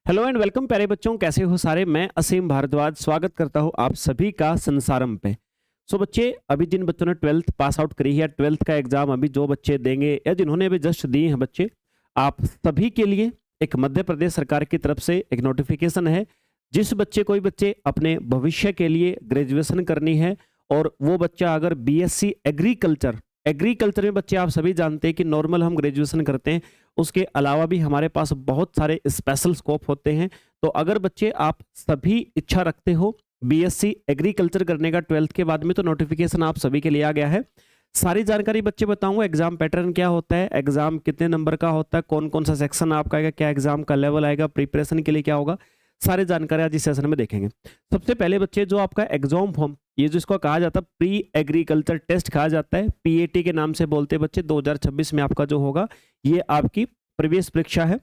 Hello and welcome प्यारे बच्चों, कैसे हो सारे। मैं असीम भारद्वाज स्वागत करता हूं आप सभी का संसारम पे। सो बच्चे, अभी जिन बच्चों ने 12th पास आउट करी है, 12th का एग्जाम अभी जो बच्चे देंगे या जिन्होंने अभी जस्ट दिए हैं बच्चे, आप सभी के लिए एक मध्य प्रदेश सरकार की तरफ से एक नोटिफिकेशन है। जिस बच्चे कोई बच्चे अपने भविष्य के लिए ग्रेजुएशन करनी है और वो बच्चा अगर बीएससी एग्रीकल्चर एग्रीकल्चर में बच्चे आप सभी जानते हैं कि नॉर्मल हम ग्रेजुएशन करते हैं, उसके अलावा भी हमारे पास बहुत सारे स्पेशल स्कोप होते हैं। तो अगर बच्चे आप सभी इच्छा रखते हो बीएससी एग्रीकल्चर करने का 12th के बाद में, तो नोटिफिकेशन आप सभी के लिए आ गया है। सारी जानकारी बच्चे बताऊंगा। एग्जाम पैटर्न क्या होता है, एग्जाम कितने नंबर का होता है, कौन कौन सा सेक्शन आपका आएगा, क्या एग्जाम का लेवल आएगा, प्रिपरेशन के लिए क्या होगा, सारी जानकारी आज इस सेशन में देखेंगे। सबसे पहले बच्चे, जो आपका एग्जाम फॉर्म, ये जो इसको कहा जाता है प्री एग्रीकल्चर टेस्ट कहा जाता है, पीएटी के नाम से बोलते हैं बच्चे, 2026 में आपका जो होगा ये आपकी प्रवेश परीक्षा है।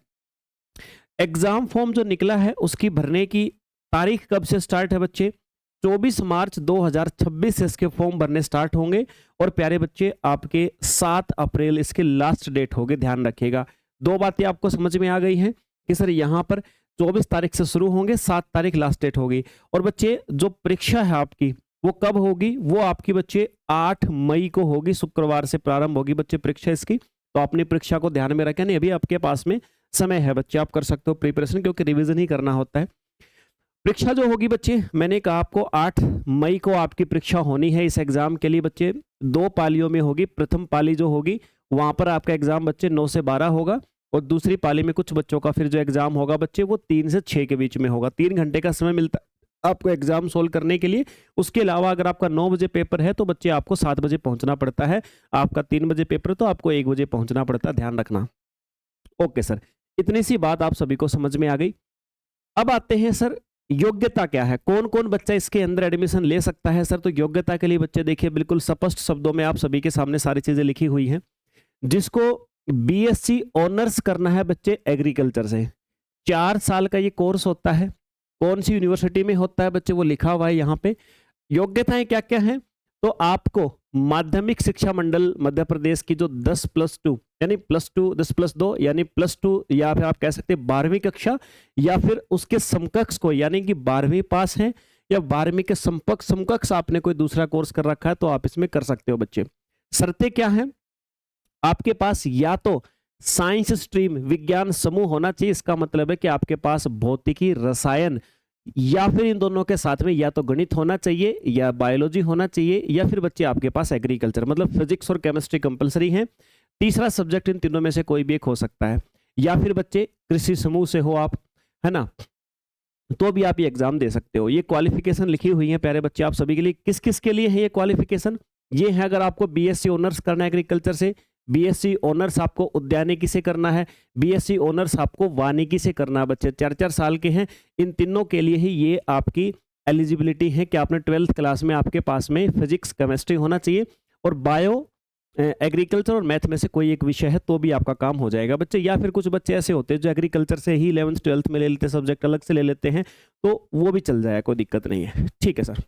एग्जाम फॉर्म जो निकला है उसकी भरने की तारीख कब से स्टार्ट है बच्चे, 24 मार्च 2026 से इसके फॉर्म भरने स्टार्ट होंगे। और प्यारे बच्चे, आपके 7 अप्रैल इसके लास्ट डेट होगी, ध्यान रखिएगा। दो बातें आपको समझ में आ गई हैं कि सर यहाँ पर 24 तारीख से शुरू होंगे, 7 तारीख लास्ट डेट होगी। और बच्चे, जो परीक्षा है आपकी वो कब होगी, वो आपकी बच्चे 8 मई को होगी, शुक्रवार से प्रारंभ होगी बच्चे परीक्षा इसकी। तो अपनी परीक्षा को ध्यान में रखें। नहीं, अभी आपके पास में समय है बच्चे, आप कर सकते हो प्रिपरेशन, क्योंकि रिवीजन ही करना होता है। परीक्षा जो होगी बच्चे, मैंने कहा आपको 8 मई को आपकी परीक्षा होनी है। इस एग्जाम के लिए बच्चे 2 पालियों में होगी। प्रथम पाली जो होगी वहां पर आपका एग्जाम बच्चे 9 से 12 होगा, और दूसरी पाली में कुछ बच्चों का फिर जो एग्जाम होगा बच्चे वो 3 से 6 के बीच में होगा। 3 घंटे का समय मिलता है आपको एग्जाम सोल्व करने के लिए। उसके अलावा अगर आपका 9 बजे पेपर है तो बच्चे आपको 7 बजे पहुंचना पड़ता है। आपका 3 बजे पेपर तो आपको 1 बजे पहुंचना पड़ता है, ध्यान रखना। ओके सर, इतनी सी बात आप सभी को समझ में आ गई। अब आते हैं सर, योग्यता क्या है, कौन कौन बच्चा इसके अंदर एडमिशन ले सकता है। सर, तो योग्यता के लिए बच्चे देखिए, बिल्कुल स्पष्ट शब्दों में आप सभी के सामने सारी चीजें लिखी हुई हैं। जिसको बीएससी ऑनर्स करना है बच्चे एग्रीकल्चर से, 4 साल का ये कोर्स होता है। कौन सी यूनिवर्सिटी में होता है बच्चे, वो लिखा हुआ है यहाँ पे। योग्यताएं क्या क्या हैं, तो आपको माध्यमिक शिक्षा मंडल मध्य प्रदेश की जो 10+2 यानी +2 10+2 यानी +2, या फिर आप कह सकते हैं 12वीं कक्षा, या फिर उसके समकक्ष को, यानी कि 12वीं पास है या 12वीं के समकक्ष आपने कोई दूसरा कोर्स कर रखा है, तो आप इसमें कर सकते हो बच्चे। शर्तें क्या है, आपके पास या तो साइंस स्ट्रीम विज्ञान समूह होना चाहिए। इसका मतलब है कि आपके पास भौतिकी, रसायन, या फिर इन दोनों के साथ में या तो गणित होना चाहिए या बायोलॉजी होना चाहिए, या फिर बच्चे आपके पास एग्रीकल्चर, मतलब फिजिक्स और केमिस्ट्री कंपलसरी है। तीसरा सब्जेक्ट इन तीनों में से कोई भी एक हो सकता है, या फिर बच्चे कृषि समूह से हो आप, है ना, तो भी आप ये एग्जाम दे सकते हो। ये क्वालिफिकेशन लिखी हुई है प्यारे बच्चे आप सभी के लिए। किस किस के लिए है ये क्वालिफिकेशन, ये है अगर आपको बीएससी ऑनर्स करना है एग्रीकल्चर से, बीएससी ऑनर्स आपको उद्यानिकी से करना है, बीएससी ऑनर्स आपको वानिकी से करना है बच्चे, 4-4 साल के हैं। इन तीनों के लिए ही ये आपकी एलिजिबिलिटी है कि आपने 12th क्लास में आपके पास में फिजिक्स केमिस्ट्री होना चाहिए, और बायो एग्रीकल्चर और मैथ में से कोई एक विषय है, तो भी आपका काम हो जाएगा बच्चे। या फिर कुछ बच्चे ऐसे होते हैं जो एग्रीकल्चर से ही 11th 12th में ले लेते हैं, सब्जेक्ट अलग से ले लेते हैं, तो वो भी चल जाएगा, कोई दिक्कत नहीं है। ठीक है सर।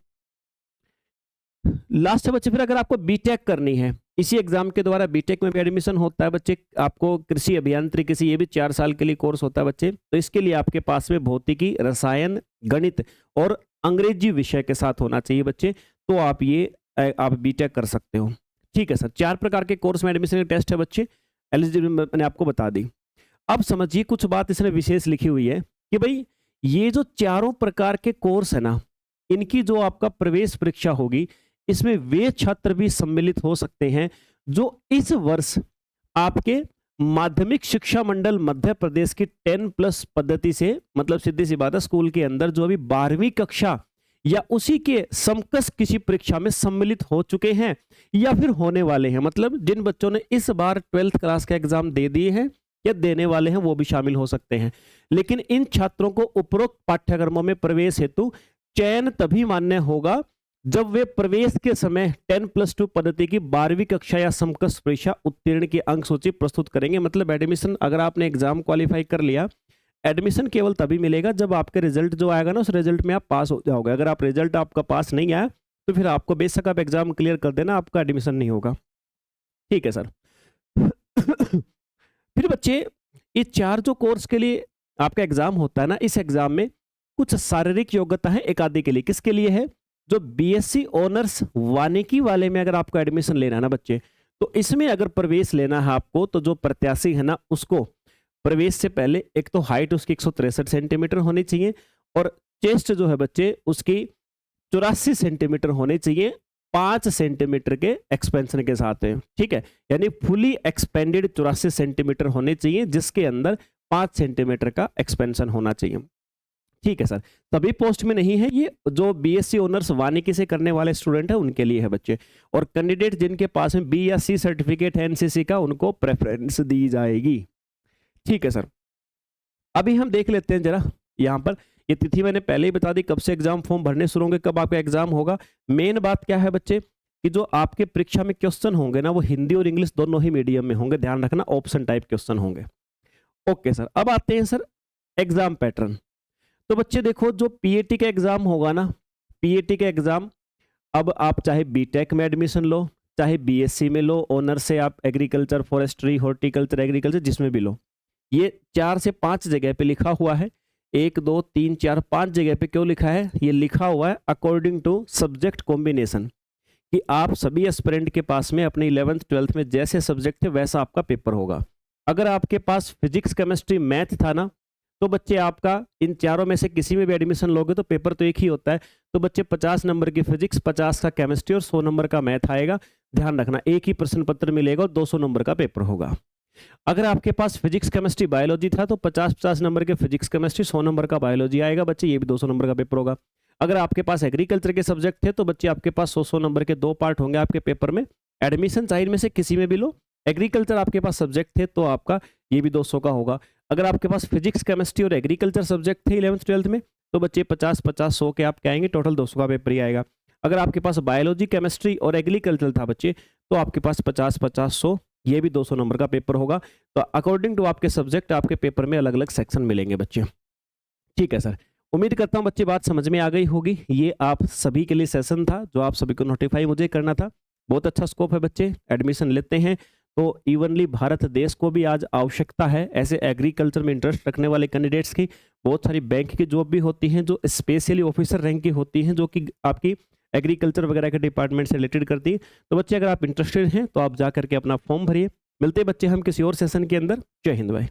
लास्ट है बच्चे, फिर अगर आपको बीटेक करनी है, इसी एग्जाम के द्वारा बीटेक में भी एडमिशन होता है बच्चे। आपको कृषि अभियांत्रिकी से, ये भी 4 साल के लिए कोर्स होता है बच्चे। तो इसके लिए आपके पास में भौतिकी, रसायन, गणित और अंग्रेजी विषय के साथ होना चाहिए बच्चे, तो आप ये आप बीटेक कर सकते हो। ठीक है सर। 4 प्रकार के कोर्स में एडमिशन टेस्ट है बच्चे, एलिजिबिलिटी मैंने आपको बता दी। अब समझिए, कुछ बात इसमें विशेष लिखी हुई है कि भाई ये जो चारों प्रकार के कोर्स है ना, इनकी जो आपका प्रवेश परीक्षा होगी, इसमें वे छात्र भी सम्मिलित हो सकते हैं जो इस वर्ष आपके माध्यमिक शिक्षा मंडल मध्य प्रदेश की 10+ पद्धति से, मतलब सीधी सी बात है, स्कूल के अंदर जो अभी 12वीं कक्षा या उसी के समकक्ष किसी परीक्षा में सम्मिलित हो चुके हैं या फिर होने वाले हैं। मतलब जिन बच्चों ने इस बार 12th क्लास का एग्जाम दे दिए हैं या देने वाले हैं, वो भी शामिल हो सकते हैं। लेकिन इन छात्रों को उपरोक्त पाठ्यक्रमों में प्रवेश हेतु चयन तभी मान्य होगा जब वे प्रवेश के समय 10+2 पद्धति की 12वीं कक्षा या समकक्ष परीक्षा उत्तीर्ण की अंक सूची प्रस्तुत करेंगे। मतलब एडमिशन, अगर आपने एग्जाम क्वालिफाई कर लिया, एडमिशन केवल तभी मिलेगा जब आपके रिजल्ट जो आएगा ना, उस रिजल्ट में आप पास हो जाओगे। अगर आप रिजल्ट आपका पास नहीं आया तो फिर आपको बेशक आप एग्जाम क्लियर कर देना, आपका एडमिशन नहीं होगा। ठीक है सर। फिर बच्चे, ये 4 जो कोर्स के लिए आपका एग्जाम होता है ना, इस एग्जाम में कुछ शारीरिक योग्यता है एक आदि के लिए। किसके लिए है? जो बीएससी ऑनर्स वानिकी वाले में अगर आपको एडमिशन लेना है ना बच्चे, तो इसमें अगर प्रवेश लेना है आपको, तो जो प्रत्याशी है ना उसको प्रवेश से पहले एक तो हाइट उसकी 163 सेंटीमीटर होनी चाहिए, और चेस्ट जो है बच्चे उसकी 84 सेंटीमीटर होने चाहिए, 5 सेंटीमीटर के एक्सपेंशन के साथ है। ठीक है, यानी फुली एक्सपेंडेड 84 सेंटीमीटर होने चाहिए, जिसके अंदर 5 सेंटीमीटर का एक्सपेंशन होना चाहिए। ठीक है सर, तभी पोस्ट में नहीं है, ये जो बीएससी ऑनर्स वानिकी से करने वाले स्टूडेंट है उनके लिए है बच्चे। और कैंडिडेट जिनके पास में बी या सी सर्टिफिकेट है एनसीसी का, उनको प्रेफरेंस दी जाएगी। ठीक है सर, अभी हम देख लेते हैं जरा यहाँ पर, ये तिथि मैंने पहले ही बता दी, कब से एग्जाम फॉर्म भरने शुरू होंगे, कब आपका एग्जाम होगा। मेन बात क्या है बच्चे, कि जो आपके परीक्षा में क्वेश्चन होंगे ना, वो हिंदी और इंग्लिश दोनों ही मीडियम में होंगे, ध्यान रखना, ऑप्शन टाइप क्वेश्चन होंगे। ओके सर, अब आते हैं सर एग्जाम पैटर्न। तो बच्चे देखो, जो पीएटी का एग्जाम होगा ना, पीएटी का एग्जाम, अब आप चाहे बीटेक में एडमिशन लो, चाहे बीएससी में लो, ऑनर से आप एग्रीकल्चर, फॉरेस्ट्री, हॉर्टिकल्चर, एग्रीकल्चर जिसमें भी लो, ये 4 से 5 जगह पे लिखा हुआ है। 1 2 3 4 5 जगह पे क्यों लिखा है? ये लिखा हुआ है अकॉर्डिंग टू सब्जेक्ट कॉम्बिनेशन, कि आप सभी एस्पिरेंट के पास में अपने 11th 12th में जैसे सब्जेक्ट थे वैसा आपका पेपर होगा। अगर आपके पास फिजिक्स, केमिस्ट्री, मैथ था ना, तो बच्चे आपका इन चारों में से किसी में भी एडमिशन लोगे तो पेपर तो एक ही होता है। तो बच्चे 50 नंबर की फिजिक्स, 50 का केमिस्ट्री और 100 नंबर का मैथ आएगा। ध्यान रखना, एक ही प्रश्न पत्र मिलेगा और 200 नंबर का पेपर होगा। अगर आपके पास फिजिक्स, केमिस्ट्री, बायोलॉजी था तो 50-50 नंबर के फिजिक्स, केमिस्ट्री, 100 नंबर का बायोलॉजी आएगा बच्चे, ये भी 200 नंबर का पेपर होगा। अगर आपके पास एग्रीकल्चर के सब्जेक्ट थे तो बच्चे आपके पास 100 नंबर के 2 पार्ट होंगे आपके पेपर में। एडमिशन चाहे इनमें से किसी में भी लो, एग्रीकल्चर आपके पास सब्जेक्ट थे तो आपका ये भी 200 का होगा। अगर आपके पास फिजिक्स, केमिस्ट्री और एग्रीकल्चर सब्जेक्ट थे 11th 12th में, तो बच्चे 50-50 100 के आपके आएंगे, टोटल 200 का पेपर ही आएगा। अगर आपके पास बायोलॉजी, केमिस्ट्री और एग्रीकल्चर था बच्चे, तो आपके पास 50-50 100, ये भी 200 नंबर का पेपर होगा। तो अकॉर्डिंग टू आपके सब्जेक्ट आपके पेपर में अलग अलग सेक्शन मिलेंगे बच्चे। ठीक है सर, उम्मीद करता हूँ बच्चे बात समझ में आ गई होगी। ये आप सभी के लिए सेशन था जो आप सभी को नोटिफाई मुझे करना था। बहुत अच्छा स्कोप है बच्चे, एडमिशन लेते हैं तो इवनली भारत देश को भी आज आवश्यकता है ऐसे एग्रीकल्चर में इंटरेस्ट रखने वाले कैंडिडेट्स की। बहुत सारी बैंक की जॉब भी होती हैं जो स्पेशली ऑफिसर रैंक की होती हैं, जो कि आपकी एग्रीकल्चर वगैरह के डिपार्टमेंट से रिलेटेड करती है। तो बच्चे अगर आप इंटरेस्टेड हैं तो आप जा करके अपना फॉर्म भरिए। मिलते हैं बच्चे हम किसी और सेशन के अंदर। जय हिंद भाई।